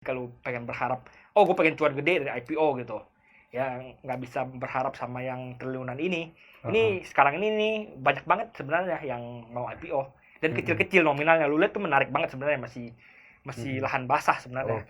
Kalau pengen berharap, oh gue pengen cuan gede dari IPO gitu, ya nggak bisa berharap sama yang triliunan ini. Heeh. Ini sekarang ini nih banyak banget sebenarnya yang mau IPO dan Mhm. kecil-kecil nominalnya. Lu lihat tuh menarik banget sebenarnya, masih masih Mhm. lahan basah sebenarnya. Oh.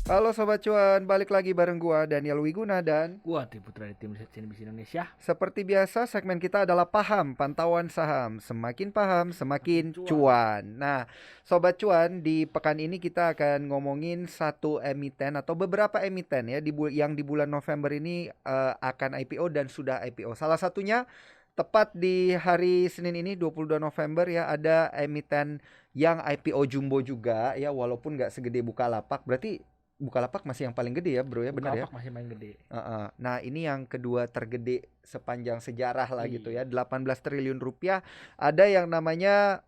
Halo Sobat Cuan, balik lagi bareng gua Daniel Wiguna dan Gua tim Putra dari tim CNBC Indonesia. seperti biasa segmen kita adalah paham pantauan saham. Semakin paham, Makin semakin cuan. cuan. Nah, Sobat Cuan, di pekan ini kita akan ngomongin satu emiten atau beberapa emiten ya yang di bulan November ini akan IPO dan sudah IPO. Salah satunya tepat di hari Senin ini 22 November ya ada emiten yang IPO jumbo juga ya walaupun nggak segede Bukalapak. Berarti Bukalapak masih yang paling gede ya bro ya, benar ya? Bukalapak masih main gede. Heeh. Nah, ini yang kedua tergede sepanjang sejarah lah gitu Iya. ya, 18 triliun rupiah. Ada yang namanya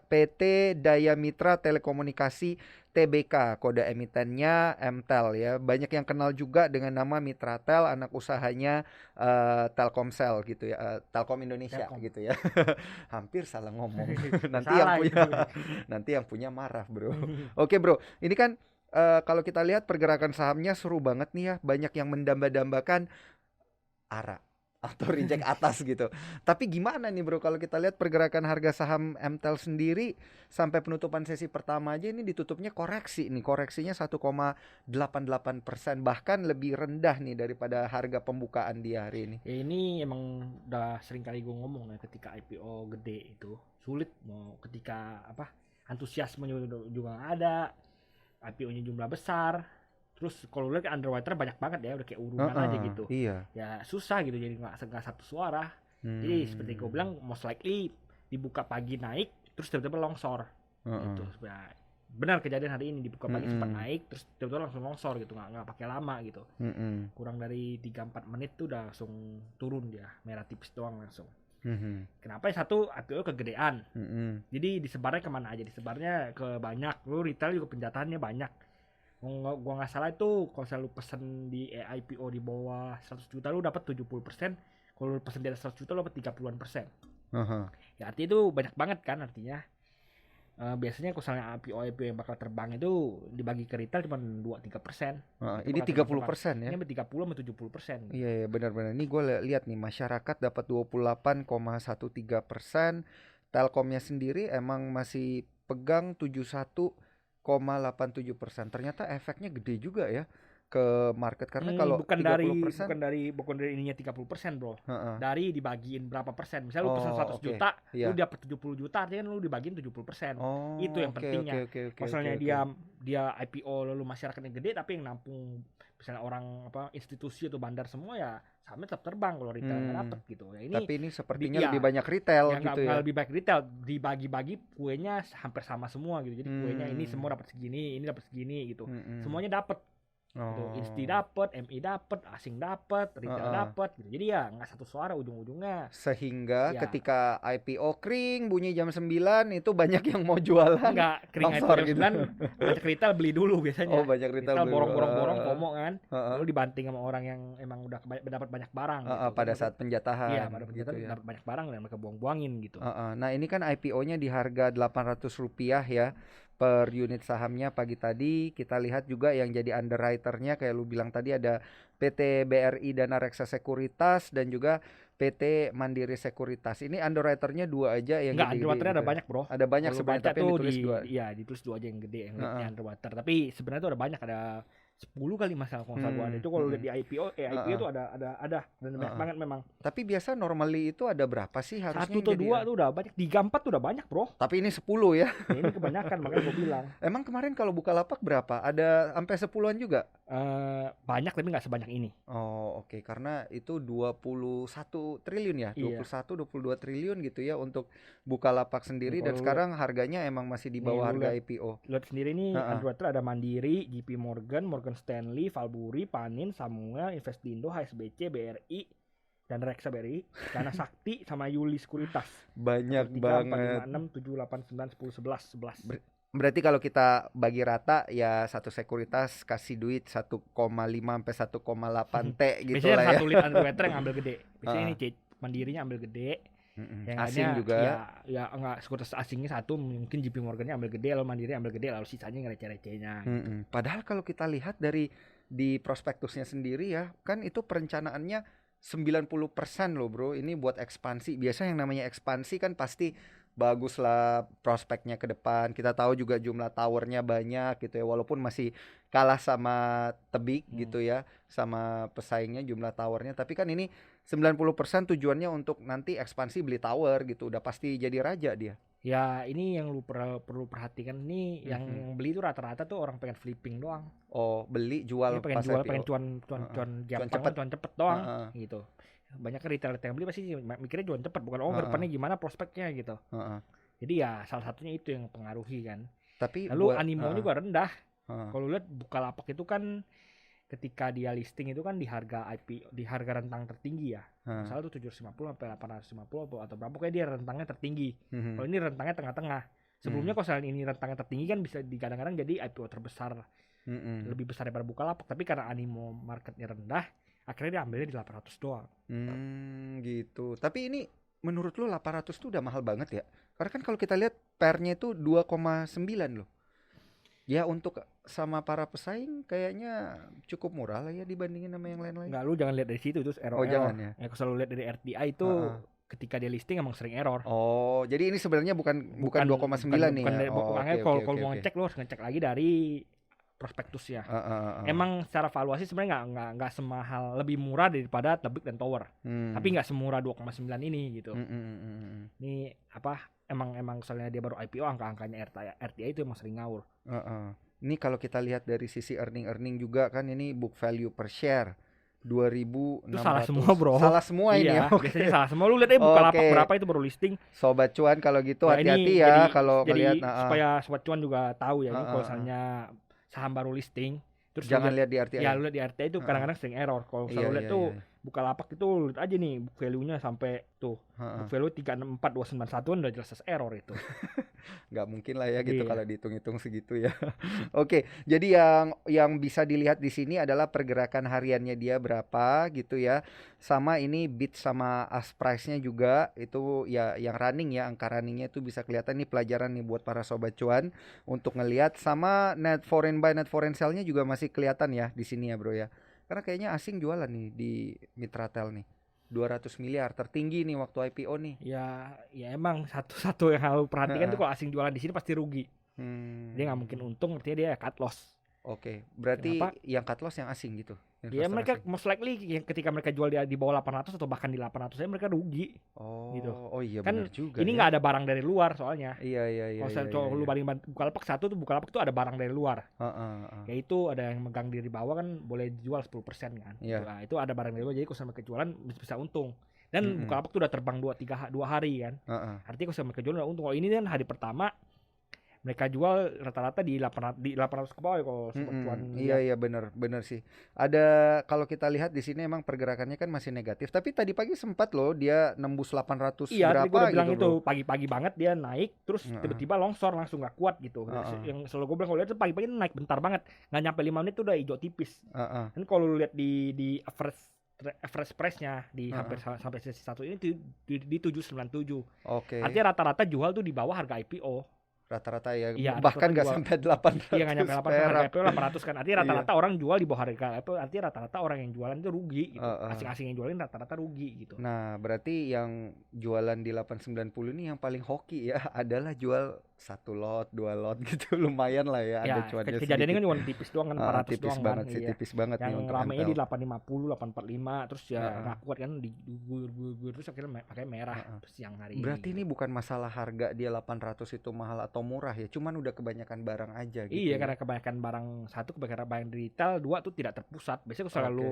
PT Daya Mitra Telekomunikasi TBK, kode emitennya MTEL ya. Banyak yang kenal juga dengan nama Mitratel, anak usahanya Telkomsel gitu ya, Telkom Indonesia Telkom. gitu ya. Hampir salah ngomong. Gak Nanti yang salah itu. punya nanti yang punya marah, Bro. Oke, Bro. Ini kan kalau kita lihat pergerakan sahamnya seru banget nih ya, banyak yang mendamba-dambakan ARA atau reject atas gitu. Tapi gimana nih bro kalau kita lihat pergerakan harga saham MTEL sendiri sampai penutupan sesi pertama aja ini ditutupnya koreksi nih, koreksinya 1,88%, bahkan lebih rendah nih daripada harga pembukaan di hari ini. Ya ini emang udah sering kali gue ngomong ya, ketika IPO gede itu sulit, mau ketika apa antusiasme juga nggak ada, IPO-nya jumlah besar, terus kalau lihat underwriter banyak banget ya, udah kayak urunan aja Heeh, gitu, iya. ya susah gitu, jadi nggak satu suara. Jadi seperti gue Hmm. bilang, most likely dibuka pagi naik terus tiba-tiba longsor Heeh. gitu. Benar kejadian hari ini, dibuka pagi sempat Mm-mm. naik terus tiba-tiba langsung longsor gitu, nggak pakai lama gitu, Mm-mm. kurang dari 3-4 menit tuh udah langsung turun, dia merah tipis doang langsung. Mm-mm. Kenapa? Yang satu, IPO kegedean, Mm-mm. jadi disebarnya kemana aja, disebarnya ke banyak, lu retail juga penjatahannya banyak. Gua nggak salah itu kalau lu pesen di IPO di bawah 100 juta lu dapat 70%, kalau lu pesen di atas 100 juta lu dapat 30-an%. Aha. Ya artinya itu banyak banget kan, artinya biasanya kalau misalnya IPO yang bakal terbang itu dibagi ke retail cuma 2-3%, itu Ini bakal terbang. 30% ya. Ini 30-70% gitu. Iya, iya benar-benar. Ini gue lihat nih masyarakat dapat 28,13%. Telkomnya sendiri emang masih pegang 71,87%. Ternyata efeknya gede juga ya ke market karena kalau Bukan dari 30%, ininya 30%, Bro. heeh. Dari dibagiin berapa persen. Misalnya lu pesen Oh, 100 oke. juta, lu Iya. dapat 70 juta, artinya lu dibagiin 70%. Itu Oh, yang oke oke pentingnya. oke oke oke Masalahnya oke. dia IPO lalu masyarakatnya gede, tapi yang nampung misalnya orang apa institusi atau bandar semua, ya sahamnya tetap terbang kalau retail nggak dapet gitu. Ya ini Tapi ini sepertinya lebih ya banyak retail ya gitu nggak ya. lebih baik retail, dibagi-bagi kuenya hampir sama semua gitu. Jadi kuenya ini Hmm. semua dapat segini, ini dapat segini gitu. Mm-mm. Semuanya dapat gitu, Insti Oh. dapat, MI dapat, asing dapat, retail Heeh. dapat gitu. Jadi ya nggak satu suara, ujung-ujungnya Sehingga ya ketika IPO kring bunyi jam 9 itu banyak yang mau jualan enggak. Kering itu longsor jam gitu. 9 banyak retail beli dulu Oh, biasanya. banyak retail Retail beli dulu. borong-borong FOMO kan, Heeh. lalu dibanting sama orang yang emang udah dapat banyak barang Heeh, gitu kan, pada mereka saat penjatahan iya pada gitu penjatan ya. dapat banyak barang dan mereka buang-buangin gitu. Heeh. Nah, ini kan IPO-nya di harga Rp800 ya per unit sahamnya pagi tadi. Kita lihat juga yang jadi underwriter-nya kayak lu bilang tadi ada PT BRI Dana Reksa Sekuritas dan juga PT Mandiri Sekuritas. Ini underwriter-nya dua aja yang Enggak, gede-gede underwater gitu ada ya. banyak, Bro. Ada banyak Kalau lu sebenarnya baca tapi yang tuh ditulis dua. iya ditulis dua aja yang gede, yang liatnya Heeh. underwater. Tapi sebenarnya tuh ada banyak, ada 10 kali masalah kalau nggak salah gua ada. Itu kalau lihat di IPO Heeh. tuh ada dan banyak Heeh. banget memang. Tapi biasa normally itu ada berapa sih harusnya Satu yang atau jadi dua tuh udah banyak, 3-4 tuh udah banyak, Bro. tapi ini 10 ya. Ya ini kebanyakan, makanya gue bilang. Emang kemarin kalau Bukalapak berapa? Ada sampai 10-an juga? Banyak tapi nggak sebanyak ini. Oh, oke. Karena itu 21 triliun ya, Iya. 22 triliun gitu ya untuk Bukalapak sendiri dan Kalau lu sekarang harganya emang masih di nih, bawah lu harga IPO. lihat sendiri nih, Heeh. underwater ada Mandiri, JP Morgan, Morgan Stanley, Valburi, Panin, Samuel, Investindo, HSBC, BRI, dan Reksa BRI, Dana Sakti, sama Yuli Sekuritas. 1, Banyak 2, 3, 4, 5, banget. 6, 7, 8, 9, 10, 11. Berarti kalau kita bagi rata ya satu sekuritas kasih duit 1,5 sampai 1,8 T gitu Biasanya lah yang ya. 1 lead underwriter yang ambil gede. Biasanya Heeh. ini Mandirinya ambil gede. Mm-mm. Yang lainnya Asing juga. ya enggak, sekuritas asingnya satu, mungkin JP Morgannya ambil gede, lalu Mandiri ambil gede, lalu sisanya receh-recehnya gitu. Padahal kalau kita lihat dari di prospektusnya sendiri ya, kan itu perencanaannya 90% loh bro. Ini buat ekspansi. Biasa yang namanya ekspansi kan pasti bagus lah prospeknya ke depan. Kita tahu juga jumlah towernya banyak gitu ya. Walaupun masih kalah sama Tebik Hmm. gitu ya, sama pesaingnya jumlah towernya. Tapi kan ini 90% tujuannya untuk nanti ekspansi beli tower gitu. Udah pasti jadi raja dia. Ya ini yang lu perlu perhatikan nih, yang Mhm. beli itu rata-rata tuh orang pengen flipping doang. Oh, beli Ya jual pengen pas jual, IPO. pengen cuan cuan Heeh. cuan Cuan gampang, cepet. cuan cepet doang Heeh. gitu. Banyak kan retail yang beli pasti mikirnya cuan cepet, bukan ke Heeh. depannya gimana prospeknya gitu. Heeh. Jadi ya salah satunya itu yang mempengaruhi kan. Tapi Lalu buat animo heeh. juga rendah. Heeh. Kalau lihat Bukalapak itu kan ketika dia listing itu kan di harga IPO, di harga rentang tertinggi ya. Heeh. Masalah tuh 750 sampai 850 atau berapa, pokoknya dia rentangnya tertinggi. Mhm. Kalau ini rentangnya tengah-tengah. Sebelumnya kalau misalnya ini rentangnya tertinggi kan bisa kadang-kadang jadi IPO terbesar, Mhm. lebih besar daripada Bukalapak, tapi karena animo marketnya rendah, akhirnya dia ambilnya di 800 doang. Gitu. Tapi ini menurut lu 800 tuh udah mahal banget ya? Karena kan kalau kita lihat pernya itu 2,9 loh. Ya untuk sama para pesaing kayaknya cukup murah lah ya dibandingin sama yang lain-lain. Enggak, lu jangan lihat dari situ, terus Oh, error-error. jangan ya. Ya kalau selalu lihat dari RTI itu Heeh. ketika dia listing emang sering error. Oh, jadi ini sebenarnya bukan 2,9 nih bukan ya. dari, Oh, makanya oke kalau oke oke mau oke. ngecek lu harus ngecek lagi dari prospektusnya. Heeh. Emang secara valuasi sebenarnya nggak semahal, lebih murah daripada Tebik dan Tower. Tapi nggak semurah 2,9 ini gitu. Ini apa? Emang soalnya dia baru IPO, angka-angkanya RTI itu emang sering ngawur. Ini kalau kita lihat dari sisi earning juga kan ini book value per share 2.600. Itu salah semua, bro. Salah semua ini ya. Iya, biasanya salah semua. Lu lihat Bukalapak Oke. berapa itu baru listing. Sobat cuan kalau gitu Ya ini hati-hati ya kalau jadi ngelihat supaya sobat cuan juga tahu ya, ini kalau Heeh. misalnya saham baru listing terus lu Jangan lihat di RTI. ya lu lihat di RTI itu Heeh. kadang-kadang sering error. Kalau Iya, selalu lihat iya, tuh iya. Bukalapak itu lihat aja nih book value-nya sampai tuh. Heeh. Book value 364291 udah jelas error itu. Nggak mungkin lah ya gitu Iya. kalau dihitung-hitung segitu ya. Oke, jadi yang bisa dilihat di sini adalah pergerakan hariannya dia berapa gitu ya. Sama ini bid sama ask price-nya juga itu ya yang running ya, angka runningnya itu bisa kelihatan nih, pelajaran nih buat para sobat cuan untuk ngelihat. Sama net foreign buy, net foreign sell-nya juga masih kelihatan ya di sini ya bro ya. Karena kayaknya asing jualan nih di Mitratel nih. 200 miliar tertinggi nih waktu IPO nih. Ya emang satu-satu yang harus perhatikan tuh Heeh. kalau asing jualan di sini pasti rugi. Dia nggak mungkin untung, artinya dia cut loss. Oke, berarti Kenapa? yang cut loss yang asing gitu, Ya investor mereka asing. most likely yang ketika mereka jual di bawah 800 atau bahkan di 800 aja mereka rugi gitu. Oh iya Kan benar juga ini ya. nggak ada barang dari luar soalnya. Iya iya iya Kalau iya misalnya iya. lu Iya. banding Bukalapak satu tuh, Bukalapak tuh ada barang dari luar. Heeh, heeh. Yaitu ada yang megang diri bawah kan boleh jual 10% kan. Iya. Nah, itu ada barang dari luar, jadi kalau sama kejualan bisa untung. Dan Mm-mm. Bukalapak tuh udah terbang 2 hari kan. Heeh. Artinya kalau sama kejualan udah untung. Kalau ini kan hari pertama mereka jual rata-rata di 800 ke bawah ya kalau sobat cuan Iya lihat. iya benar sih. Ada, kalau kita lihat di sini emang pergerakannya kan masih negatif, tapi tadi pagi sempat loh dia nembus 800 Iya, tadi gue berapa udah bilang gitu, itu bro. pagi-pagi banget dia naik, terus Heeh. tiba-tiba longsor langsung nggak kuat gitu. Heeh. Yang selalu gue bilang kalau lihat tuh pagi-pagi naik bentar banget, nggak nyampe 5 menit tuh udah hijau tipis. Heeh. Dan kalau lu lihat di average price-nya di Heeh. hampir sampai sesi 1 ini di 797. Oke. Artinya rata-rata jual tuh di bawah harga IPO. Rata-rata ya, Iya, bahkan nggak jual. sampai 800 Iya, nggak nyampe 800, harga perak. IPO 800 kan. Artinya Iya. rata-rata orang jual di bawah harga IPO, artinya rata-rata orang yang jualan itu rugi gitu. Heeh. Asing-asing yang jualin rata-rata rugi gitu. Nah, berarti yang jualan di 890 ini yang paling hoki ya adalah jual 1 lot, 2 lot gitu. Lumayan lah ya, ada Ya, cuannya kejadiannya sedikit. kan cuma tipis doang kan, 400 Tipis doang banget kan. sih, Iya. tipis banget nih Yang untuk ramenya MPL. di 850, 845, terus ya Heeh. nggak kuat kan, digur terus akhirnya pakai merah siang hari. Berarti ini bukan masalah harga dia 800 itu mahal atau murah ya, cuman udah kebanyakan barang aja gitu. Iya, ya. karena kebanyakan barang, satu kebanyakan barang retail, dua tuh tidak terpusat. Biasanya kalau selalu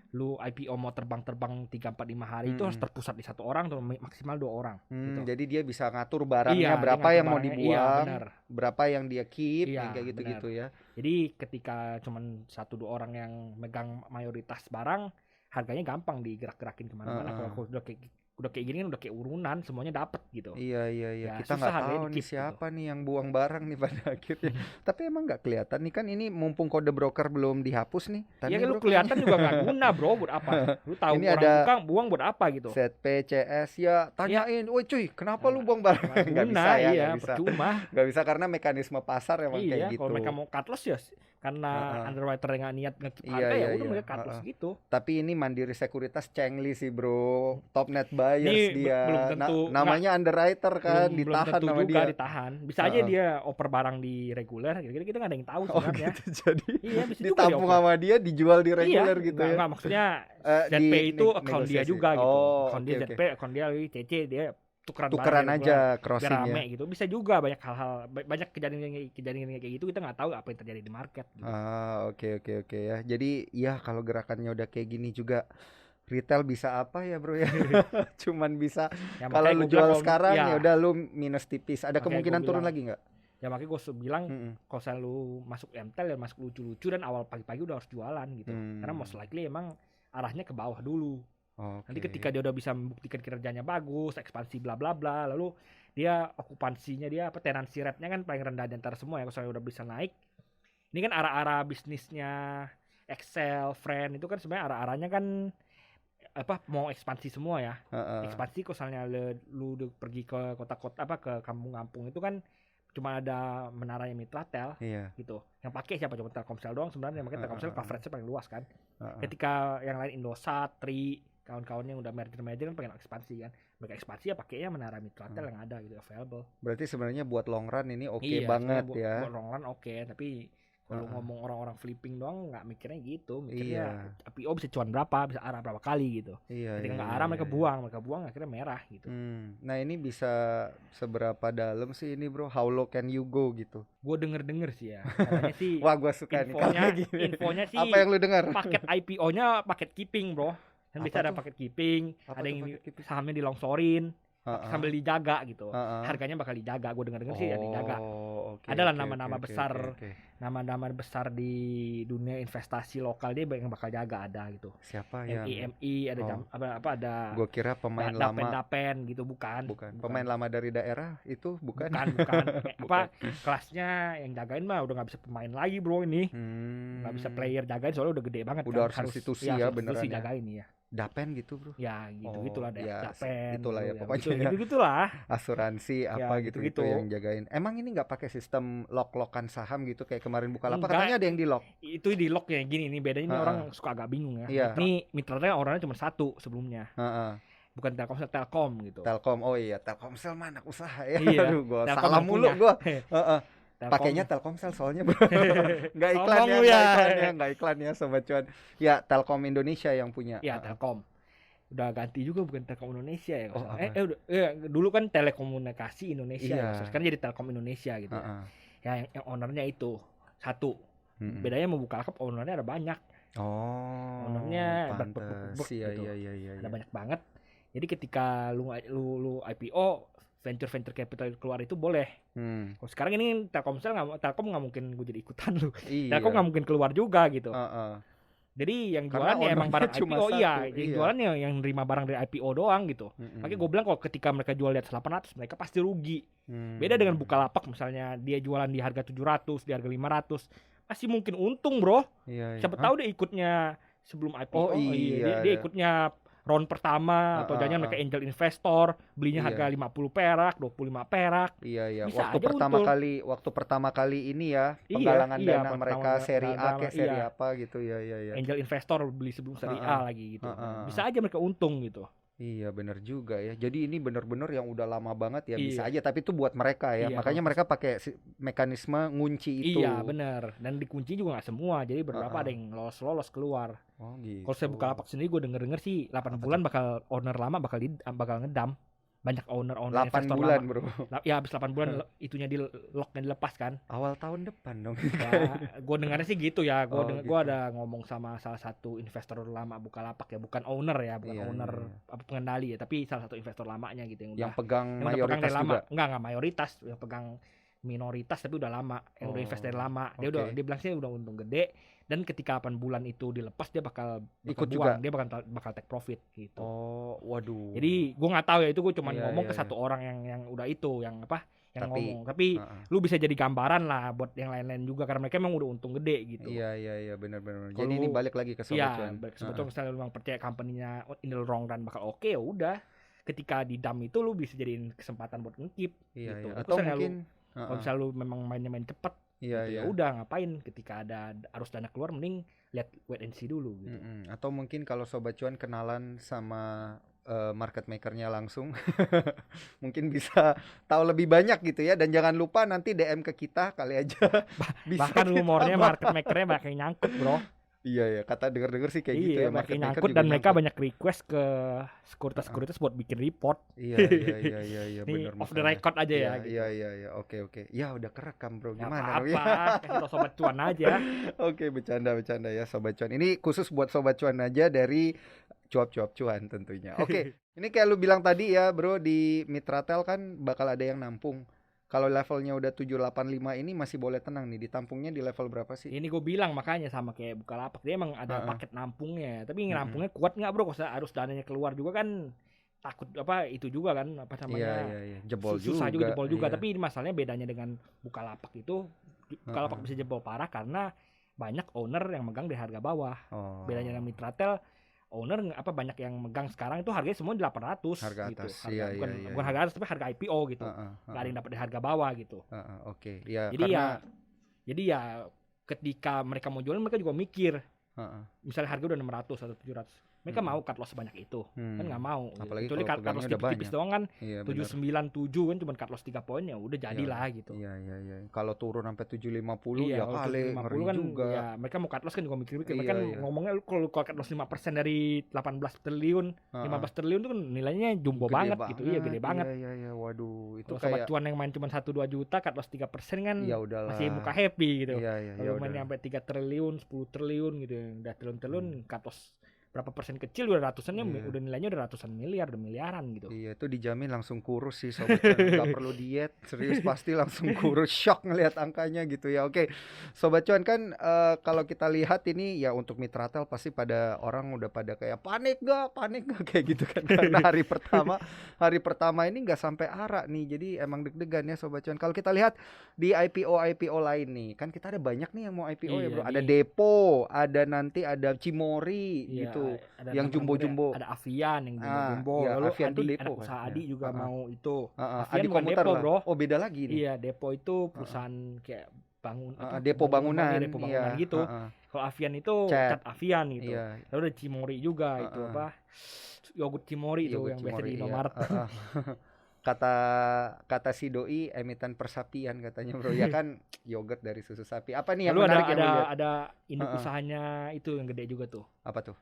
lu IPO mau terbang 3 4 5 hari itu harus terpusat di satu orang atau maksimal 2 orang gitu. Jadi dia bisa ngatur barangnya, Iya, berapa dia ngatur yang mau barangnya, dibuang, iya, benar. berapa yang dia keep, Iya, yang kayak gitu-gitu ya. Jadi ketika cuman 1-2 orang yang megang mayoritas barang, harganya gampang digerak-gerakin kemana-mana. Kalau udah udah kayak gini kan udah kayak urunan semuanya dapat gitu. Iya, Ya kita susah nggak harganya tahu nih dikit gitu. siapa nih yang buang barang nih pada akhirnya. Tapi emang nggak kelihatan nih kan ini mumpung kode broker belum dihapus nih. Iya Tadi kan lu bro kayaknya kelihatan juga nggak guna bro, buat apa? Lu tahu ini orang ada tukang buang buat apa gitu? ZPCS ya Ya tanyain, woi cuy kenapa lu nggak buang barang? nggak Nggak guna, bisa ya, iya nggak bisa. percuma. Nggak bisa karena mekanisme pasar emang kayak Iya, kalau gitu. mereka mau cut loss ya karena Heeh. underwriter yang nggak niat nge-keep Iya, harga ya iya, udah iya. mereka cut loss Heeh. gitu. Tapi ini Mandiri Sekuritas Cengli sih bro, top net buyers Ini dia. belum tentu nggak Namanya underwriter kan, belum ditahan tentu sama juga dia. ditahan. Bisa aja Heeh. dia oper barang di reguler, gitu kita nggak ada yang tahu Oh sebenarnya. gitu, jadi Iya, bisa juga ditampung dioper. sama dia, dijual di Iya, reguler gitu ya. nggak maksudnya Di ZP itu account dia negosiasi. juga gitu. Oh, Account oke dia oke. ZP, account dia CC, dia tukeran barang Tukeran di reguler aja biar crossing ya. rame gitu. Bisa juga banyak hal-hal banyak kejadian kayak gitu kita nggak tahu apa yang terjadi di market gitu. Oke ya. Jadi ya kalau gerakannya udah kayak gini juga retail bisa apa ya bro ya? Cuman bisa Ya kalau makanya lu gue bilang jual kalau sekarang ya, ya udah lu minus tipis. Ada makanya gue kemungkinan turun bilang lagi nggak? ya makanya gue bilang Mm-mm. kalau saya lu masuk MTEL ya masuk lucu-lucu dan awal pagi-pagi udah harus jualan gitu. Karena most likely emang arahnya ke bawah dulu. Nanti ketika dia udah bisa membuktikan kinerjanya bagus, ekspansi bla bla bla, lalu dia okupansinya dia apa tenancy rate-nya kan paling rendah di antara semua ya kalau saya udah bisa naik. Ini kan arah-arah bisnisnya Excel, Friend itu kan sebenarnya arah-arahnya kan apa mau ekspansi semua ya. Heeh. Ekspansi kalau misalnya lu udah pergi ke kota-kota apa ke kampung-kampung itu kan cuma ada menaranya Mitratel Iya. gitu. Yang pakai siapa cuma Telkomsel doang sebenarnya, makanya Telkomsel coverage-nya paling luas kan. Heeh. Ketika yang lain Indosat, Tri, kawan-kawannya yang udah merger kan pengen ekspansi kan. Mereka ekspansi ya pakainya menara Mitratel yang ada gitu available. Berarti sebenarnya buat long run ini oke Iya, banget sebenarnya ya. buat long run oke, tapi kalau Heeh. ngomong orang-orang flipping doang nggak mikirnya gitu, Iya. mikirnya IPO bisa cuan berapa, bisa arah berapa kali gitu. Iya, Ketika iya, nggak iya, arah iya, mereka iya. buang akhirnya merah gitu. Nah ini bisa seberapa dalam sih ini bro? How low can you go gitu? Gue denger sih ya, katanya sih Wah gua suka nih kalau kayak gini. infonya sih Apa yang lu dengar? paket IPO-nya paket keeping bro. Kan bisa Apa ada tuh? paket keeping, Apa ada tuh yang paket keeping? sahamnya dilongsorin, Heeh. sambil dijaga gitu. Heeh. Harganya bakal dijaga, gue denger sih ya dijaga. Oh, oke. Adalah oke, nama-nama oke, besar, oke. nama-nama besar di dunia investasi lokal dia yang bakal jaga ada gitu. Siapa yang? MI ada Oh. apa ada Gua kira pemain lama. dapen gitu bukan. Pemain lama dari daerah itu bukan. Bukan. Apa Bukan. kelasnya yang jagain mah udah nggak bisa pemain lagi bro ini. Nggak bisa player jagain soalnya udah gede banget Udah kan. harus institusi ya, beneran ya. jagain ya. Dapen gitu bro. Ya gitu-gitulah ya, dapen. itulah ya gitu pokoknya ya. Gitu-gitulah. Asuransi apa gitu gitu-gitu. yang jagain. Emang ini nggak pakai sistem lock-lockan saham gitu kayak kemarin Bukalapak? Enggak. Katanya ada yang di lock. Itu di lock ya gini nih bedanya ini Heeh. orang suka agak bingung ya. Iya. Ini mitranya orangnya cuma satu sebelumnya. Heeh. Bukan Telkomsel, Telkom gitu. Telkom, oh iya Telkomsel mah anak usaha ya. Iya. Aduh, gua Telkom salah yang mulu punya. gua. Heeh. Telkom. Pakainya Telkomsel soalnya bro. Nggak iklan Sombong ya, lu nggak ya. iklan ya, nggak iklan ya sobat cuan. Ya Telkom Indonesia yang punya. Ya Telkom. Udah ganti juga bukan Telkom Indonesia ya. Oh, apa? Dulu kan Telekomunikasi Indonesia Iya. ya. Sekarang jadi Telkom Indonesia gitu. Heeh. Ya yang ownernya itu satu. Mm-mm. Bedanya mau Bukalapak ownernya ada banyak. Oh, Ownernya pantes. Iya gitu. iya iya iya. Ada banyak banget. Jadi ketika lu IPO venture capital keluar itu boleh. Kalau sekarang ini Telkom nggak mungkin gue jadi ikutan lu. Iya. Telkom nggak mungkin keluar juga gitu. Heeh. Jadi yang Karena jualan ya emang barang ownernya cuma IPO iya. satu, Yang iya. jualan yang nerima barang dari IPO doang gitu. Mm-mm. Makanya gue bilang kalau ketika mereka jual di atas 800 mereka pasti rugi. Hmm. Beda dengan Bukalapak misalnya dia jualan di harga 700, di harga 500 masih mungkin untung bro. Iya, iya. Siapa Hah? tahu dia ikutnya sebelum IPO. Oh, iya, Dia ada. ikutnya round pertama atau jangan mereka angel investor belinya Iya. harga 50 perak, 25 perak. Iya iya. Bisa Waktu aja pertama kali ini ya Iya, penggalangan iya, dana pertama mereka seri A gagal, ke seri iya. apa gitu ya ya ya. Angel investor beli sebelum seri Heeh. A lagi gitu. Heeh. Bisa aja mereka untung gitu. Iya benar juga ya. Jadi ini benar-benar yang udah lama banget ya bisa Iya. aja. Tapi itu buat mereka ya. Iya, Makanya kalau mereka pakai mekanisme ngunci itu. Iya benar. Dan dikunci juga nggak semua. Jadi beberapa Heeh. ada yang lolos keluar. Oh gitu. Kalau saya Bukalapak sendiri gue denger sih 8 bulan bakal owner lama bakal ngedam. Banyak owner 8 investor bulan lama. bro. Ya habis 8 bulan itunya di locknya dilepas kan. Awal tahun depan dong. Ya gue dengarnya sih gitu ya. Oh, Gue gitu. ada ngomong sama salah satu investor lama Bukalapak ya, bukan owner ya, bukan Iya, owner iya. apa pengendali ya, tapi salah satu investor lamanya gitu yang Yang udah pegang yang udah pegang mayoritas dari lama. juga. Enggak mayoritas, yang pegang minoritas tapi udah lama, yang udah invest dari lama. Dia oke. dia bilang sih udah untung gede dan ketika 8 bulan itu dilepas dia bakal Ikut buang, juga. dia bakal take profit gitu. Oh, waduh. Jadi gue nggak tahu ya, itu gue cuman Iya, ngomong iya, ke satu orang yang udah itu, yang Tapi, ngomong. Tapi lu bisa jadi gambaran lah buat yang lain-lain juga, karena mereka emang udah untung gede gitu. iya, benar. Kalau Jadi ini balik lagi ke Sobat iya, Cuan. sebetulnya misalnya lu memang percaya company-nya in the long run bakal oke, ya udah. Ketika di dump itu lu bisa jadiin kesempatan buat ngekip Iya, gitu. iya. Tapi Atau misalnya mungkin kalau misalnya lu memang mainnya main cepet iya, gitu, ya udah ngapain ketika ada arus dana keluar, mending lihat wait and see dulu gitu. Atau mungkin kalau Sobat Cuan kenalan sama market makernya langsung, mungkin bisa tahu lebih banyak gitu ya. Dan jangan lupa nanti DM ke kita, kali aja bisa Bahkan kita rumornya bahas. market makernya banyak yang nyangkut, bro. Iya, kata dengar sih kayak gitu Iya, ya, banyak market yang maker nyangkut juga dan mereka nyangkut. banyak request ke sekuritas buat bikin report. Iya, Ini benar off the makanya. record aja ya gitu. Iya, oke. Ya udah kerekam bro, Nggak gimana dong ya? apa-apa, kasih tau Sobat Cuan aja. Oke, bercanda ya Sobat Cuan. Ini khusus buat Sobat Cuan aja dari cuap-cuap cuan tentunya. Oke, ini kayak lu bilang tadi ya bro, di Mitratel kan bakal ada yang nampung. Kalau levelnya udah 785 ini masih boleh tenang nih, ditampungnya di level berapa sih? Ini gue bilang makanya sama kayak Bukalapak, dia emang ada paket nampungnya, tapi nampungnya kuat nggak bro? Kalau harus dananya keluar juga kan, takut itu juga kan namanya, Iya. Jebol susah juga jebol juga. Iya. Tapi masalahnya bedanya dengan Bukalapak itu, Bukalapak bisa jebol parah karena banyak owner yang megang di harga bawah. Bedanya dengan Mitratel, owner banyak yang megang sekarang itu harganya semua 800 harga gitu. atas. Iya. Bukan harga atas, tapi harga IPO gitu. Nggak ada yang dapat di harga bawah gitu. Oke. Ya, Jadi ya ketika mereka mau jual, mereka juga mikir. Misalnya harga udah 600 atau 700, mereka mau cut loss sebanyak itu kan? Nggak mau. Apalagi Kecuali kalau cut loss pegangnya udah tipis-tipis doang kan, Iya, 797 kan cuma cut loss 3 poin, ya udah jadilah gitu. Iya. Kalau turun sampai 750 Iya, ya kalau kali 750 ngeri kan juga. ya mereka mau cut loss kan juga mikir-mikir. Iya, Mereka kan iya. ngomongnya kalau cut loss 5% dari 18 triliun, 15 triliun itu kan nilainya jumbo Gede banget gitu. Iya, gede banget. Iya. Waduh, itu Kalau Sobat kayak Cuan yang main cuma 1-2 juta cut loss 3% kan ya udahlah. masih muka happy gitu. Iya, Kalau main sampai 3 triliun, 10 triliun gitu, udah triliun cut loss berapa persen kecil udah ratusannya, udah nilainya udah ratusan miliar, udah miliaran gitu. Iya, itu dijamin langsung kurus sih Sobat Cuan. Nggak perlu diet, serius pasti langsung kurus, shock ngelihat angkanya gitu ya. Oke, Sobat Cuan kan kalau kita lihat ini ya untuk Mitratel pasti pada orang udah pada kayak panik gak kayak gitu kan. Karena hari pertama ini nggak sampai arak nih, jadi emang deg-degan ya Sobat Cuan. Kalau kita lihat di IPO lain nih, kan kita ada banyak nih yang mau IPO ya bro. Ada Depo, ada Cimori gitu. Ada yang jumbo-jumbo, ada Avian yang jumbo-jumbo. Iya, Lalu Avian tuh Depo anak usaha kan? Adi juga mau itu. Avian Adi bukan Depo lah. bro. Oh, beda lagi nih. Iya, Depo itu perusahaan kayak Depo bangunan gitu. Kalau Avian itu cat Avian gitu. Iya. Lalu ada Cimori juga itu yogurt Cimori itu yang biasa di Indomaret. Kata si doi emiten persapian katanya bro. Ya kan yogurt dari susu sapi. Apa nih yang lalu menarik yang ada induk usahanya itu yang gede juga tuh. Apa tuh?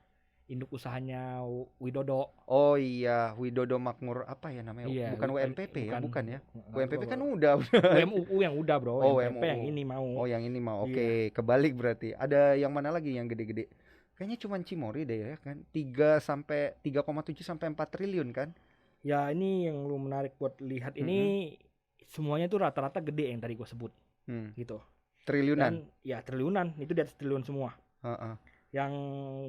Induk usahanya Widodo. Oh iya, Widodo Makmur apa ya namanya? Iya, bukan WMPP bukan ya? WMPP kan udah. WMUU yang udah bro. Oh, WMPP yang ini mau. Oh, yang ini mau. Oke, kebalik berarti. Ada yang mana lagi yang gede-gede? Kayaknya cuma Cimori deh ya kan. 3,7 sampai 4 triliun kan? Ya ini yang lu menarik buat lihat ini semuanya tuh rata-rata gede yang tadi gue sebut. Gitu. Triliunan. Dan, ya triliunan, itu di atas triliun semua. Yang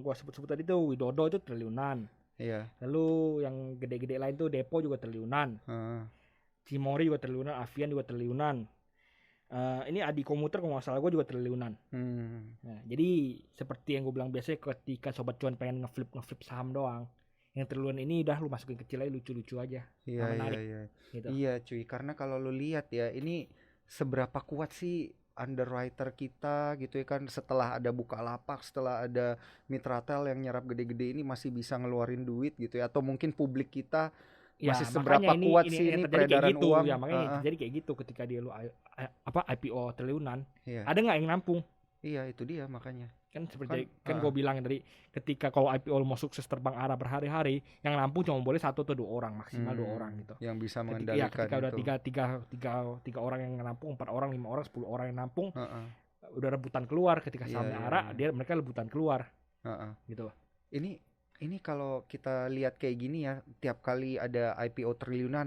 gua sebut-sebut tadi tuh Widodo itu triliunan. Iya. Lalu yang gede-gede lain tuh Depo juga triliunan. Cimori juga triliunan, Avian juga triliunan. Ini Adi Komuter kalau nggak salah gue juga triliunan. Nah, jadi seperti yang gue bilang biasanya ketika Sobat Cuan pengen ngeflip saham doang, yang triliunan ini udah lu masukin kecil aja, lucu-lucu aja. Iya. Gitu. Iya cuy, karena kalau lu lihat ya ini seberapa kuat sih underwriter kita gitu ya kan, setelah ada Bukalapak, setelah ada Mitratel yang nyerap gede-gede ini masih bisa ngeluarin duit gitu ya, atau mungkin publik kita masih seberapa kuat sih ini peredaran gitu, uang. Ya makanya terjadi kayak gitu ketika dia lu IPO triliunan. Ada nggak yang nampung? Iya itu dia makanya. Kan seperti kan gue bilang tadi, ketika kalau IPO mau sukses terbang arah berhari-hari, yang nampung cuma boleh 1 atau 2 orang, maksimal 2 orang gitu. Yang bisa mengendalikan ketika udah itu. tiga orang yang nampung, 4 orang, 5 orang, 10 orang yang nampung, udah rebutan keluar ketika sahamnya arah, mereka rebutan keluar. Gitu. Ini kalau kita lihat kayak gini ya, tiap kali ada IPO triliunan,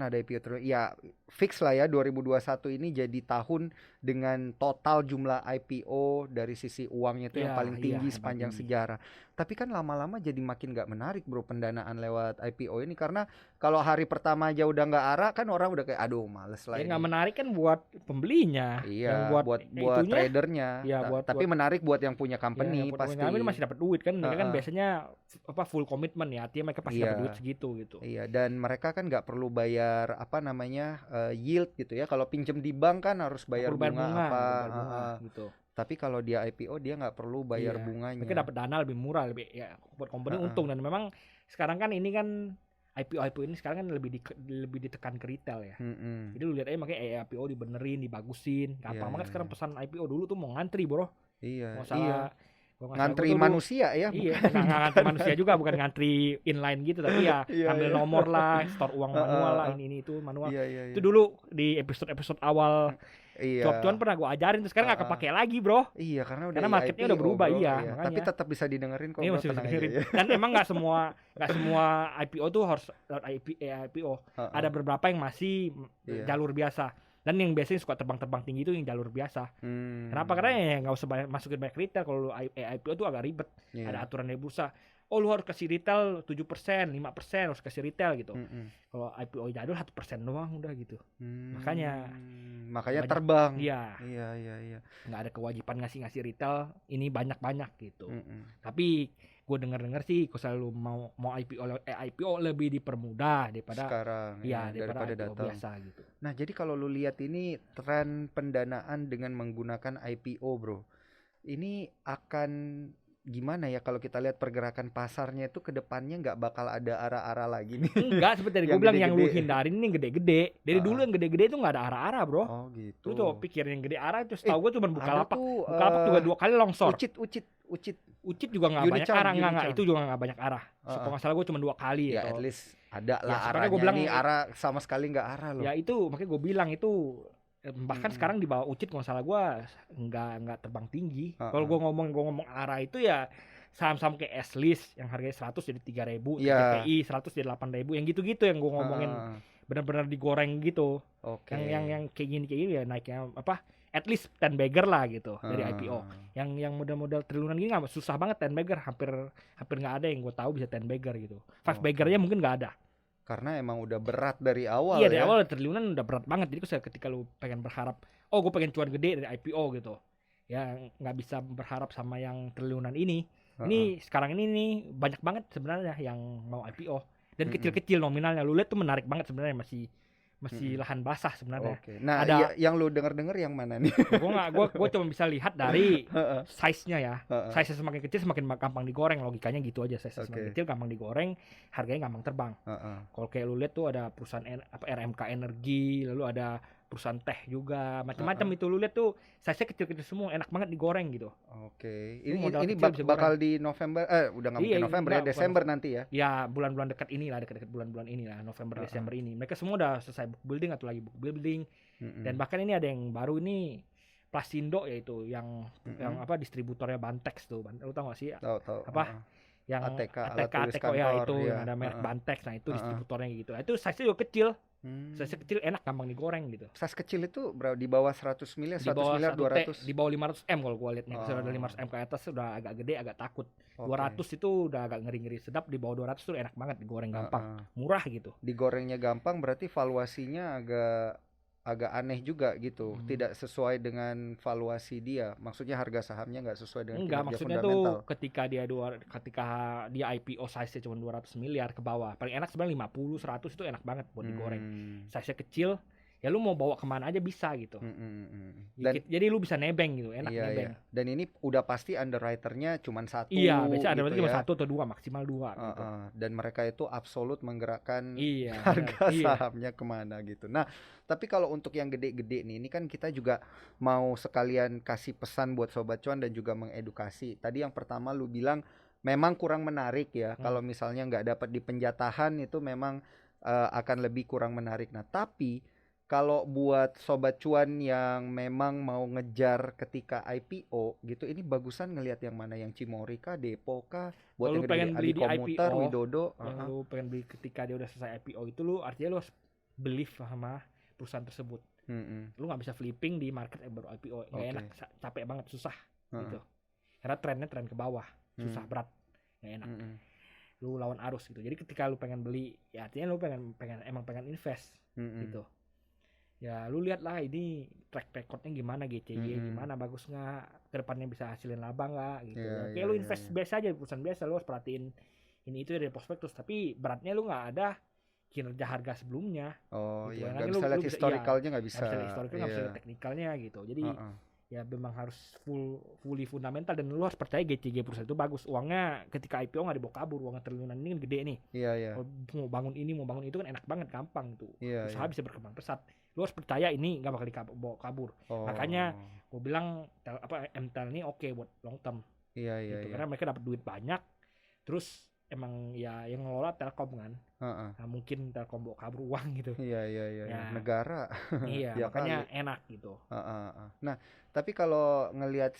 ya fix lah ya 2021 ini jadi tahun dengan total jumlah IPO dari sisi uangnya itu yang Iya, paling iya, tinggi yang paling sepanjang tinggi. sejarah. Tapi kan lama-lama jadi makin nggak menarik bro pendanaan lewat IPO ini, karena kalau hari pertama aja udah nggak arah kan orang udah kayak aduh males lah Ya nggak ini. menarik kan buat pembelinya, yang Iya, buat buat itunya, tradernya. ya buat Tapi menarik buat yang punya ya company buat UMKM pasti. masih dapat duit kan, mereka kan Heeh. biasanya full komitmen ya, artinya mereka pasti dapat duit Iya. segitu gitu. Iya, dan mereka kan nggak perlu bayar apa namanya yield gitu ya. Kalau pinjem di bank kan harus Nggak bayar perlu bayar bunga bunga, apa. nggak perlu bayar bunga Heeh. gitu. Tapi kalau dia IPO dia nggak perlu bayar Iya, mereka bunganya. dapat dana lebih murah, lebih ya buat company Heeh. untung. Dan memang sekarang kan ini kan IPO ini sekarang kan lebih ditekan ke retail ya. Mm-mm. Jadi lu lihat aja makanya IPO dibenerin, dibagusin. Iya, Gampang banget iya, sekarang iya. pesan IPO, dulu tuh mau ngantri bro. Iya, Nggak iya. salah, kalau nggak salah Ngantri gua tuh dulu, manusia ya, iya, bukan nggak ngantri manusia juga, bukan ngantri inline gitu, tapi ya Iya, ngambil iya. nomor lah, store uang manual lah, Heeh, ini itu manual. iya, iya, Itu iya. dulu di episode awal cuap-cuan Iya. pernah gue ajarin, terus sekarang nggak Heeh. kepake lagi bro. Iya, karena udah Karena marketnya udah IPO, berubah, bro. iya, Iya, tapi makanya. tetap bisa didengerin kok, Ini bro, masih bisa tenang aja dengerin. ya. Dan emang nggak semua IPO tuh harus lewat IPO. Heeh. Ada beberapa yang masih Iya. jalur biasa. Dan yang biasanya suka terbang-terbang tinggi itu yang jalur biasa. Kenapa? Karena ya nggak usah masukin banyak retail. Kalau IPO tuh agak ribet. Iya. Ada aturan dari bursa. Oh lu harus kasih retail 7%, 5% harus kasih retail gitu. Mm-mm. Kalau IPO jadul 1% doang udah gitu. Hmm, Makanya makanya banyak- terbang. Iya, Iya, iya, iya. nggak ada kewajiban ngasih retail ini banyak-banyak gitu. Mm-mm. Tapi gue denger sih kalau selalu mau IPO lebih dipermudah daripada Sekarang iya, ya, daripada daripada IPO datang. biasa gitu. Nah, jadi kalau lu lihat ini tren pendanaan dengan menggunakan IPO, bro. Ini akan gimana ya kalau kita lihat pergerakan pasarnya itu ke depannya nggak bakal ada arah-arah lagi nih. Enggak, seperti gue Yang bilang yang lu gede-gede. hindarin ini gede-gede. Dari Ah. dulu yang gede-gede itu nggak ada arah-arah bro. Oh, gitu. Lu coba pikirin yang gede arah itu, setahu gue cuma Ada Bukalapak. tuh Bukalapak juga 2 kali longsor. Ucit. Ucit juga nggak banyak Unicam, arah, nggak Unicam. itu juga nggak banyak arah. Ah, Kalau nggak salah gue cuma 2 kali Ya, ya. at least ada lah sebenarnya arahnya. gua bilang- Ini arah sama sekali nggak arah loh. Ya itu makanya gue bilang itu bahkan Mm-mm. sekarang di bawah Ucit kalau nggak salah gue nggak terbang tinggi. Ah, Kalau gue ngomong arah itu ya saham-saham kayak S-List yang harganya 100 jadi 3.000, Iya. TPI 100 jadi 8.000, yang gitu-gitu yang gue ngomongin Ah, benar-benar digoreng gitu. Oke. Yang kayak gini ya naiknya apa? At least 10 bagger lah gitu dari Ah. IPO. Yang model-model triliunan gini nggak susah banget 10 bagger, hampir nggak ada yang gue tahu bisa 10 bagger gitu. 5 Oke. baggernya mungkin nggak ada. Karena emang udah berat dari awal Iya ya. dari awal triliunan udah berat banget. Jadi ketika lu pengen berharap, oh gue pengen cuan gede dari IPO gitu, ya nggak bisa berharap sama yang triliunan ini. Ini sekarang ini nih banyak banget sebenarnya yang mau IPO dan Mm-mm. kecil-kecil nominalnya. Lu lihat tuh menarik banget sebenarnya, masih Mm-mm. lahan basah sebenarnya. Oke. Nah, Ada- yang lu denger yang mana nih? Gue cuma bisa lihat dari Heeh. size-nya ya. Heeh. Size semakin kecil semakin gampang digoreng, logikanya gitu aja. Size semakin Oke. kecil gampang digoreng, harganya gampang terbang. Heeh. Kalau kayak lu lihat tuh ada perusahaan RMK Energi, lalu ada perusahaan teh juga, macam-macam itu lu lihat tuh size-nya kecil-kecil semua, enak banget digoreng gitu. Oke. Ini modal Ini kecil bisa bakal di November udah nggak Iya, mungkin November ya, enggak, bukan Desember nanti ya. Ya bulan-bulan dekat inilah, dekat-dekat bulan-bulan inilah, November Desember ini. Mereka semua udah selesai book building atau lagi book building. Mm-mm. Dan bahkan ini ada yang baru ini Plasindo yaitu yang apa distributornya Bantex tuh. Lu tau gak sih? Tahu. Apa? Heeh. Yang ATK, alat tulis ATK ya kantor, itu iya. yang ada merek Heeh. Bantex. Nah, itu Heeh. distributornya gitu. Nah, itu size-nya juga kecil. Hmm. Size kecil enak, gampang digoreng gitu. Size kecil itu berapa? Di bawah 100 miliar, Di 100 bawah miliar 1T, 200. di bawah 500 M kalau gua lihat nih. Misalnya ada Oh. 500 M ke atas udah agak gede, agak takut. Oke. 200 itu udah agak ngeri-ngeri sedap, di bawah 200 tuh enak banget digoreng gampang. Heeh. Murah gitu. Digorengnya gampang berarti valuasinya agak aneh juga gitu. Tidak sesuai dengan valuasi dia. Maksudnya harga sahamnya nggak sesuai dengan Enggak, kinerja maksudnya fundamental. tuh ketika dia IPO size-nya cuma 200 miliar ke bawah. Paling enak sebenarnya 50, 100 itu enak banget buat digoreng. Size-nya kecil, ya lu mau bawa kemana aja bisa gitu. Dan Jadi lu bisa nebeng gitu, enak iya, nebeng. iya. Dan ini udah pasti underwriter-nya cuma satu Iya, biasanya ada gitu berarti cuma ya. 1 atau 2, maksimal 2 gitu. Dan mereka itu absolut menggerakkan Iya, harga benar. Iya. sahamnya kemana gitu. Nah, tapi kalau untuk yang gede-gede nih, ini kan kita juga mau sekalian kasih pesan buat Sobat Cuan dan juga mengedukasi. Tadi yang pertama lu bilang memang kurang menarik ya. Kalau misalnya nggak dapat di penjatahan itu memang akan lebih kurang menarik. Nah, tapi kalau buat Sobat Cuan yang memang mau ngejar ketika IPO gitu, ini bagusan ngelihat yang mana, yang Cimory kah, Depo kah, buat Kalau yang lu pengen gede-gede, beli di Komuter, IPO, Widodo. yang lu pengen beli ketika dia udah selesai IPO itu, lu artinya lu harus believe sama perusahaan tersebut. Lu nggak bisa flipping di market yang baru IPO, nggak Oke. enak, capek banget, susah Heeh. gitu. Karena trennya tren ke bawah, susah, Hmm. berat, nggak enak. Mm-mm. Lu lawan arus gitu. Jadi ketika lu pengen beli, ya artinya lu emang pengen invest Mm-mm. gitu. Ya lu lihat lah ini track recordnya gimana, GCY gimana, bagus nggak, kedepannya bisa hasilin laba nggak gitu. Iya, Ya, iya, kayak lu iya, invest iya. biasa aja, perusahaan biasa, lu harus perhatiin ini itu dari prospektus, tapi beratnya lu nggak ada kinerja harga sebelumnya Oh gitu. iya, Yang nggak lagi bisa lihat lu bisa, iya, historicalnya, nggak nggak bisa. bisa lihat historical, nggak bisa Iya. lihat teknikalnya gitu. Jadi Heeh. ya memang harus fully fundamental, dan lu harus percaya GCG perusahaan itu bagus. Uangnya ketika IPO nggak dibawa kabur, uangnya triliunan ini kan gede nih. Iya, iya. Mau bangun ini, mau bangun itu kan enak banget, gampang tuh. Iya, Usaha iya. bisa berkembang pesat. Lu harus percaya ini nggak bakal dibawa kabur. Oh. Makanya gue bilang MTEL ini oke buat long term Iya, iya, gitu. iya. Karena mereka dapat duit banyak. Terus emang ya yang ngelola Telkom kan. Heeh. Nah, mungkin Telkom bawa kabur uang gitu. Iya, iya, iya. Ya. Negara. Iya, Ya makanya kali. enak gitu. Nah, tapi kalau ngelihat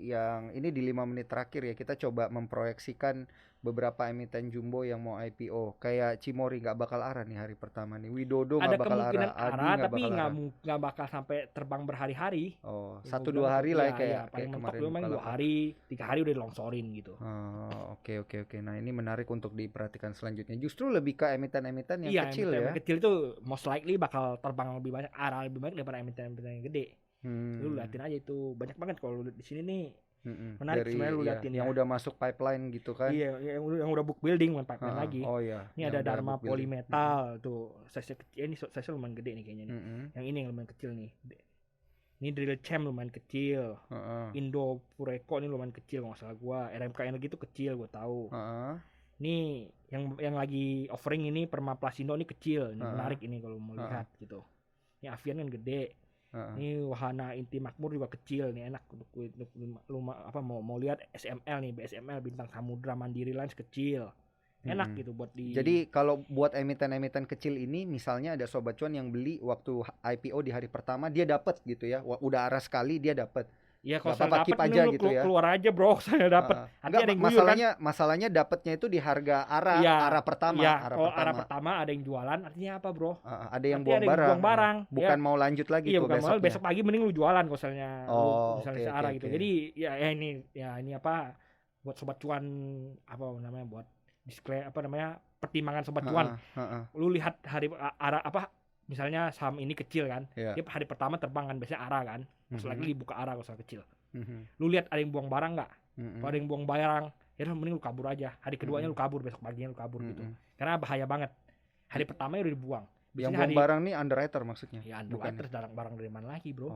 yang ini di 5 menit terakhir ya, kita coba memproyeksikan beberapa emiten jumbo yang mau IPO. Kayak Cimory nggak bakal arah nih hari pertama nih. Widodo Ada nggak bakal kemungkinan arah. Adi arah, nggak tapi bakal arah. nggak bakal sampai terbang berhari-hari. Oh, Yang gua 1-2 bilang hari tuh, lah ya, iya, kayak iya, paling mentok kemarin dia main 2 Bukalapak. hari, 3 hari udah dilongsorin gitu. Oh, oke. Nah, ini menarik untuk diperhatikan selanjutnya. Justru lebih ke emiten-emiten yang Iya, kecil ya. emiten kecil itu most likely bakal terbang lebih banyak, arah lebih banyak daripada emiten-emiten yang gede. Lu liatin aja itu, banyak banget kalau lu liat di sini nih. Menarik Dari sebenarnya lu ya, liatin yang ya. udah masuk pipeline gitu kan. Iya, yang udah book building, bukan pipeline Heeh. lagi. Oh iya, Ini yang ada udah Dharma book building. Polymetal tuh, size kecil, ini size lumayan gede nih kayaknya nih. Yang ini yang lumayan kecil nih. Ini Drill Champ lumayan kecil. Heeh. Indo Pureco ini lumayan kecil nggak salah gua. RMK Energi itu kecil gua tahu. Heeh. Ini yang lagi offering ini Permaplasindo ini kecil, ini Heeh. menarik ini kalau mau lihat gitu. Ini Avian kan gede. Heeh. Ini Wahana Inti Makmur juga kecil nih, enak untuk lu mau lihat SML nih, BSML Bintang Samudra Mandiri Lines kecil. Enak gitu buat di. Jadi kalau buat emiten-emiten kecil ini, misalnya ada sobat cuan yang beli waktu IPO di hari pertama, dia dapat gitu ya. Udah arah sekali dia dapat. Ya kalau Nggak saya apa-apa, dapat keep ini aja lu gitu ya. keluar aja bro, saya dapat. Nanti Enggak, ada yang guyur kan. masalahnya dapatnya itu di harga Iya, arah pertama, iya, arah kalau pertama. arah pertama ada yang jualan, artinya apa bro? Ada yang Nanti buang ada yang barang. buang barang, Bukan ya. mau lanjut lagi Iya, tuh bukan besoknya. besok pagi mending lu jualan kalau misalnya Oh, misalnya oke, searah oke, gitu. oke. Jadi ini apa buat sobat cuan, apa namanya, buat display apa namanya, pertimbangan sobat cuan. Lu lihat arah apa, misalnya saham ini kecil kan, Iya. dia hari pertama terbang kan, biasanya arah kan, pas lagi dibuka arah kalau kecil. Mhm. Lu lihat ada yang buang barang nggak? Kalau ada yang buang barang, ya udah mending lu kabur aja. Hari keduanya lu kabur, besok paginya lu kabur gitu. Karena bahaya banget. Hari pertamanya udah dibuang. Yang Biasanya buang barang nih underwriter maksudnya? ya Bukan underwriter, barang dari mana lagi bro? Oh,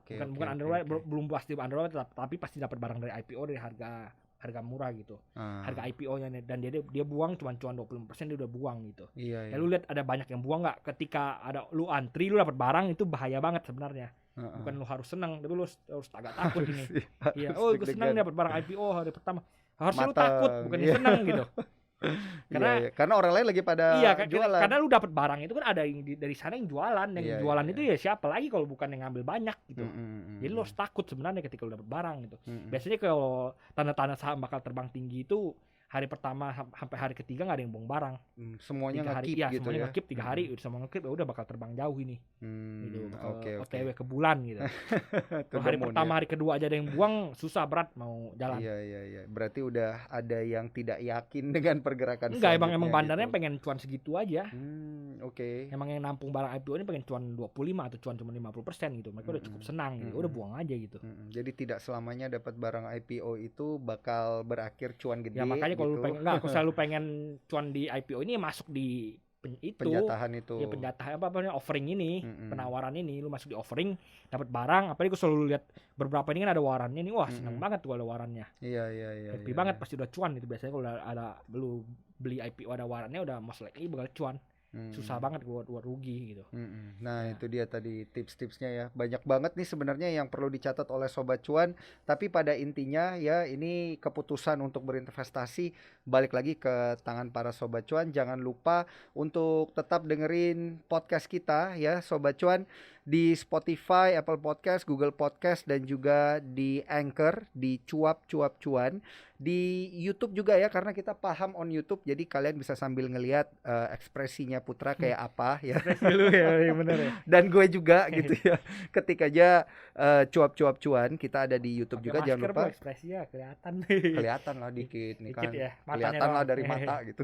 oke. Bukan underwriter, belum pasti underwriter, tapi pasti dapat barang dari IPO dari harga murah gitu. Harga IPO-nya, dan dia buang cuma 25%, dia udah buang gitu. Iya. Ya lu lihat ada banyak yang buang nggak? Ketika ada lu antri, lu dapat barang, itu bahaya banget sebenarnya. Bukan lu harus senang, tapi lu harus agak takut ini. Iya, oh gue senang dapat barang IPO hari pertama. Harusnya lu takut, bukan senang gitu. Karena orang lain lagi pada jualan. Karena lu dapat barang itu kan ada yang dari sana yang jualan, jualan itu ya siapa lagi kalau bukan yang ngambil banyak gitu. Jadi lu harus takut sebenarnya ketika lu dapat barang gitu. Biasanya kalau tanda-tanda saham bakal terbang tinggi itu hari pertama sampai hari ketiga nggak ada yang buang barang. Semuanya nge-keep ya, gitu semuanya ya. nge-keep 3 hari, semua nge-keep, udah bakal terbang jauh ini. Gitu, Oke. OTW ke bulan gitu. Kalau hari pertama, hari kedua aja ada yang buang, susah, berat mau jalan. Iya. Berarti udah ada yang tidak yakin dengan pergerakan. Enggak, emang bandarnya gitu. pengen cuan segitu aja. Oke. Emang yang nampung barang IPO ini pengen cuan 25 atau cuan cuma 50% gitu. Mereka udah cukup senang gitu. Udah buang aja gitu. Jadi tidak selamanya dapat barang IPO itu bakal berakhir cuan gede. Ya makanya kalau gitu. lu pengen, kalau lu pengen cuan di IPO ini, masuk di penjatahan itu. Ya penjatahan apa namanya, offering ini, penawaran ini, lu masuk di offering, dapat barang. Apalagi gue selalu lihat beberapa ini kan ada warannya nih, wah seneng banget tuh ada warannya. Iya. Happy banget, pasti udah cuan itu. Biasanya kalau ada lu beli IPO ada warannya, udah most likely bakal cuan. Susah banget buat rugi gitu. Nah, itu dia tadi tips-tipsnya ya. Banyak banget nih sebenarnya yang perlu dicatat oleh sobat cuan, tapi pada intinya ya ini keputusan untuk berinvestasi balik lagi ke tangan para sobat cuan. Jangan lupa untuk tetap dengerin podcast kita ya sobat cuan. di Spotify, Apple Podcast, Google Podcast, dan juga di Anchor, di Cuap Cuan. Di YouTube juga ya, karena kita paham on YouTube, jadi kalian bisa sambil ngelihat ekspresinya Putra kayak apa ya. Press dulu ya, bener ya. Dan gue juga gitu ya. Ketik aja Cuap Cuan, kita ada di YouTube Pakai juga, jangan masker, lupa. bro, ekspresinya kelihatan. Kelihatan lah dikit nih Dikit kan. ya, matanya Kelihatan lah doang. dari mata gitu.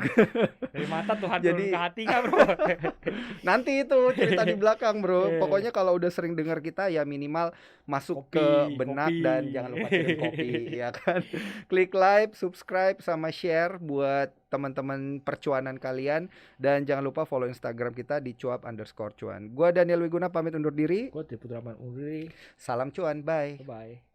Dari mata Tuhan Jadi- turun ke hati nggak, bro? Nanti itu cerita di belakang, bro. Pokoknya kalau udah sering dengar kita ya minimal masuk Kopi, ke benak kopi. dan jangan lupa kirim kopi ya kan. Klik like, subscribe sama share buat teman-teman percuanan kalian, dan jangan lupa follow Instagram kita di cuap_cuan. Gua Daniel Wiguna pamit undur diri. Gue Putra Man Undri. Salam cuan, bye. Bye-bye.